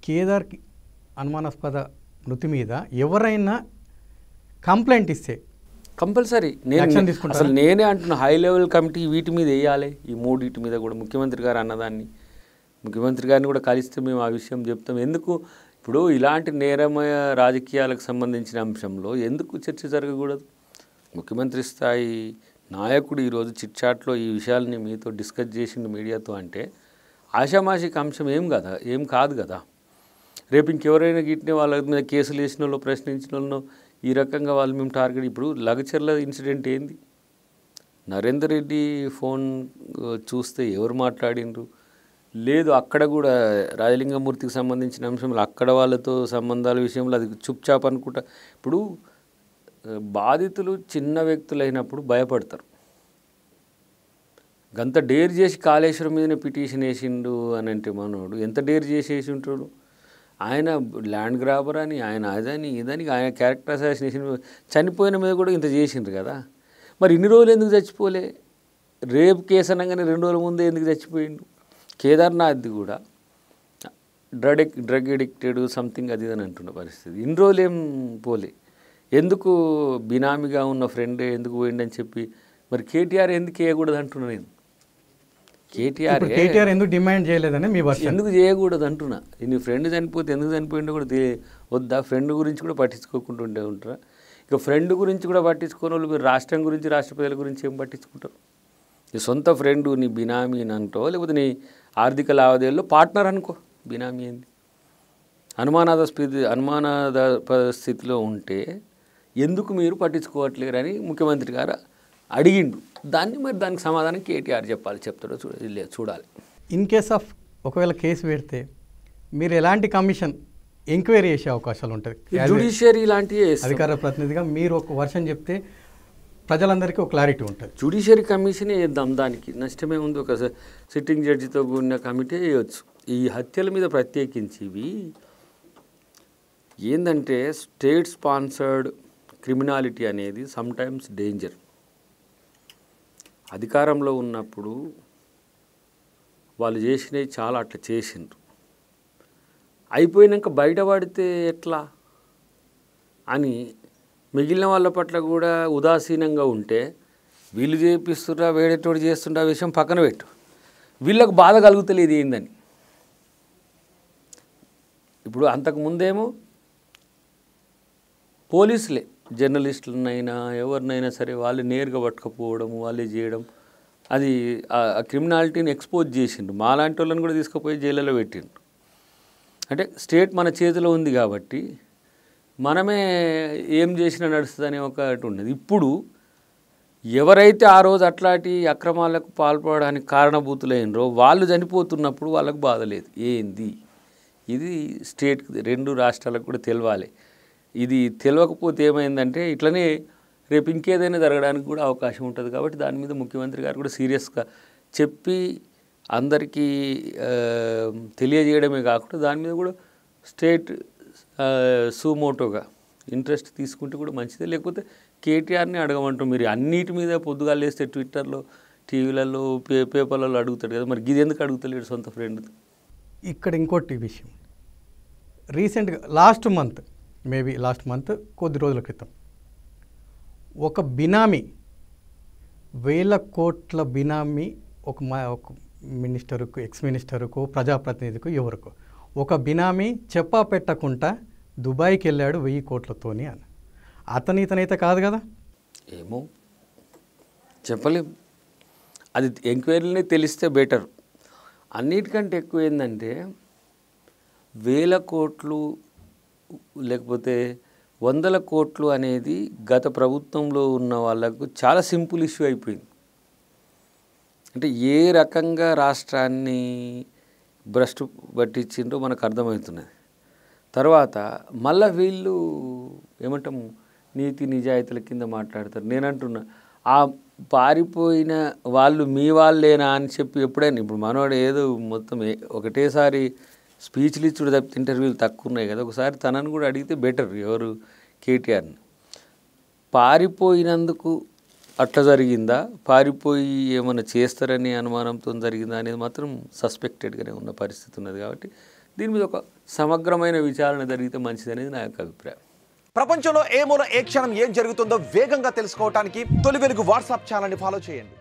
కేదార్ అనుమానాస్పద మృతి మీద ఎవరైనా కంప్లైంట్ ఇస్తే కంపల్సరీ నేను అసలు నేనే అంటున్నా హై లెవెల్ కమిటీ వీటి మీద వేయాలి, ఈ మూడింటి మీద కూడా. ముఖ్యమంత్రి గారు అన్నదాన్ని, ముఖ్యమంత్రి గారిని కూడా కలిస్తే మేము ఆ విషయం చెప్తాం. ఎందుకు ఇప్పుడు ఇలాంటి నేరమయ రాజకీయాలకు సంబంధించిన అంశంలో ఎందుకు చర్చ జరగకూడదు? ముఖ్యమంత్రి స్థాయి నాయకుడు ఈరోజు చిట్చాట్లో ఈ విషయాలని మీతో డిస్కస్ చేసిండు మీడియాతో అంటే ఆషామాషిక అంశం ఏం కాదు కదా. రేపు ఇంకెవరైనా గిట్టిన వాళ్ళ మీద కేసులు వేసిన వాళ్ళు, ప్రశ్నించిన వాళ్ళను ఈ రకంగా వాళ్ళు మేము టార్గెట్. ఇప్పుడు లగచర్ల ఇన్సిడెంట్ ఏంది? నరేందర్ రెడ్డి ఫోన్ చూస్తే ఎవరు మాట్లాడిండ్రు లేదు, అక్కడ కూడా రాజలింగమూర్తికి సంబంధించిన అంశంలో అక్కడ వాళ్ళతో సంబంధాల విషయంలో అది చుప్చాప్ అనుకుంటా. ఇప్పుడు బాధితులు చిన్న వ్యక్తులైనప్పుడు భయపడతారు. గంత డేర్ చేసి కాళేశ్వరం మీదనే పిటిషన్ వేసిండు అని అంటే మనోడు ఎంత డేర్ చేసి వేసి ఉంటాడు. ఆయన ల్యాండ్ గ్రాబర్ అని, ఆయన అదని ఇదని, ఆయన క్యారెక్టర్ అసాసినేషన్, చనిపోయిన మీద కూడా ఇంత చేసిండ్రు కదా. మరి ఇన్ని రోజులు ఎందుకు చచ్చిపోలే? రేపు కేసు అనగానే 2 రోజుల ముందే ఎందుకు చచ్చిపోయిండు? కేదార్నాథ్ది కూడా డ్రగ్ ఎడిక్టెడ్ సంథింగ్ అది అని అంటున్న పరిస్థితి. ఇన్ని రోజులు ఏం పోలే. ఎందుకు బినామీగా ఉన్న ఫ్రెండే ఎందుకు పోయిండని చెప్పి మరి కేటీఆర్ ఎందుకు వేయకూడదు అంటున్నా నేను. కేటీఆర్ ఎందుకు డిమాండ్ చేయలేదని మీ వర్షం ఎందుకు చేయకూడదు అంటున్నా. నీ ఫ్రెండ్ చనిపోతే ఎందుకు చనిపోయిండో కూడా వద్దా? ఫ్రెండ్ గురించి కూడా పట్టించుకోకుండా ఉంటారా? ఇక ఫ్రెండ్ గురించి కూడా పట్టించుకోని వాళ్ళు మీరు రాష్ట్రం గురించి, రాష్ట్ర ప్రజల గురించి ఏం పట్టించుకుంటారు? నీ సొంత ఫ్రెండు నీ బినామీ అంటో లేకపోతే నీ ఆర్థిక లావాదేవీల్లో పార్ట్నర్ అనుకో. బినామీ ఏంది? అనుమానాస్పద స్థితిలో ఉంటే ఎందుకు మీరు పట్టించుకోవట్లేరు అని ముఖ్యమంత్రి గారు అడిగిండు. దానికి సమాధానం కేటీఆర్ చెప్తాడో చూడాలి. ఇన్ కేస్ ఆఫ్ ఒకవేళ కేసు పెడితే మీరు ఎలాంటి కమిషన్ ఎంక్వైరీ చేసే అవకాశాలు ఉంటుంది? జ్యుడిషియరీ లాంటి అధికార ప్రతినిధిగా మీరు ఒక వర్షం చెప్తే ప్రజలందరికీ ఒక క్లారిటీ ఉంటుంది. జ్యుడిషియరీ కమిషనే వేద్దాం, దానికి నష్టమే ఉంది. ఒక సిట్టింగ్ జడ్జితో కూడిన కమిటీ వేయవచ్చు. ఈ హత్యల మీద ప్రత్యేకించి ఇవి ఏంటంటే స్టేట్ స్పాన్సర్డ్ క్రిమినాలిటీ అనేది సమ్టైమ్స్ డేంజర్. అధికారంలో ఉన్నప్పుడు వాళ్ళు చేసినవి చాలా అట్లా చేసిండ్రు, అయిపోయినాక బయటపడితే ఎట్లా అని మిగిలిన వాళ్ళ పట్ల కూడా ఉదాసీనంగా ఉంటే వీళ్ళు చేపిస్తున్నా వేడేటోడు చేస్తుంటే ఆ విషయం పక్కన పెట్టు, వీళ్ళకు బాధ కలుగుతలేదు ఏందని. ఇప్పుడు అంతకుముందేమో పోలీసులే జర్నలిస్టులనైనా ఎవరినైనా సరే వాళ్ళు నేరుగా పట్టుకపోవడం, వాళ్ళే చేయడం, అది ఆ క్రిమినాలిటీని ఎక్స్పోజ్ చేసిండ్రు. మాలాంటి వాళ్ళని కూడా తీసుకుపోయి జైల్లో పెట్టిండ్రు. అంటే స్టేట్ మన చేతిలో ఉంది కాబట్టి మనమే ఏం చేసినా నడుస్తుందని ఒకటి ఉన్నది. ఇప్పుడు ఎవరైతే ఆ రోజు అట్లాంటి అక్రమాలకు పాల్పడడానికి కారణభూతులైనరో వాళ్ళు చనిపోతున్నప్పుడు వాళ్ళకు బాధ లేదు. ఏంది ఇది? స్టేట్కి 2 రాష్ట్రాలకు కూడా తెలవాలి. ఇది తెలియకపోతే ఏమైందంటే ఇట్లనే రేపు ఇంకేదైనా జరగడానికి కూడా అవకాశం ఉంటుంది. కాబట్టి దాని మీద ముఖ్యమంత్రి గారు కూడా సీరియస్గా చెప్పి అందరికీ తెలియజేయడమే కాకుండా దాని మీద కూడా స్టేట్ సుమోటోగా ఇంట్రెస్ట్ తీసుకుంటే కూడా మంచిదే. లేకపోతే కేటీఆర్ని అడగమంటాం. మీరు అన్నిటి మీద పొద్దుగాలు వేస్తే ట్విట్టర్లో, టీవీలలో, పేపర్లలో అడుగుతాడు కదా, మరి ఇది ఎందుకు అడుగుతలేడు సొంత ఫ్రెండ్? ఇక్కడ ఇంకోటి విషయం, రీసెంట్గా లాస్ట్ మంత్ కొద్ది రోజుల క్రితం ఒక బినామీ, 1000 కోట్ల బినామీ ఒక మినిస్టర్కు, ఎక్స్ మినిస్టర్కు, ప్రజాప్రతినిధికు, ఎవరికో ఒక బినామీ చెప్పా పెట్టకుండా దుబాయ్కి వెళ్ళాడు 1000 కోట్లతోని అని. ఇతనైతే కాదు కదా? ఏమో చెప్పలేం. అది ఎంక్వైరీనే తెలిస్తే బెటర్. అన్నిటికంటే ఎక్కువ ఏంటంటే 1000 కోట్లు లేకపోతే 100 కోట్లు అనేది గత ప్రభుత్వంలో ఉన్న వాళ్ళకు చాలా సింపుల్ ఇష్యూ అయిపోయింది. అంటే ఏ రకంగా రాష్ట్రాన్ని భ్రష్టు పట్టించిండ్రో మనకు అర్థమవుతున్నది. తర్వాత మళ్ళీ వీళ్ళు ఏమంటాము నీతి నిజాయితీల కింద మాట్లాడతారు. నేనంటున్నా ఆ పారిపోయిన వాళ్ళు మీ వాళ్ళేనా అని చెప్పి ఎప్పుడైనా, ఇప్పుడు మనోడు ఏదో మొత్తం ఒకటేసారి స్పీచ్లు ఇచ్చుడు తప్పితే ఇంటర్వ్యూలు తక్కువ ఉన్నాయి కదా, ఒకసారి తనను కూడా అడిగితే బెటర్. ఎవరు? కేటీఆర్ని. పారిపోయినందుకు అట్లా జరిగిందా, పారిపోయి ఏమైనా చేస్తారని అనుమానంతో జరిగిందా అనేది మాత్రం సస్పెక్టెడ్గానే ఉన్న పరిస్థితి ఉన్నది. కాబట్టి దీని మీద ఒక సమగ్రమైన విచారణ జరిగితే మంచిదనేది నా యొక్క అభిప్రాయం. ప్రపంచంలో ఏ మూల ఏ క్షణం ఏం జరుగుతుందో వేగంగా తెలుసుకోవడానికి తొలి వెలుగు వాట్సాప్ ఛానల్ని ఫాలో చేయండి.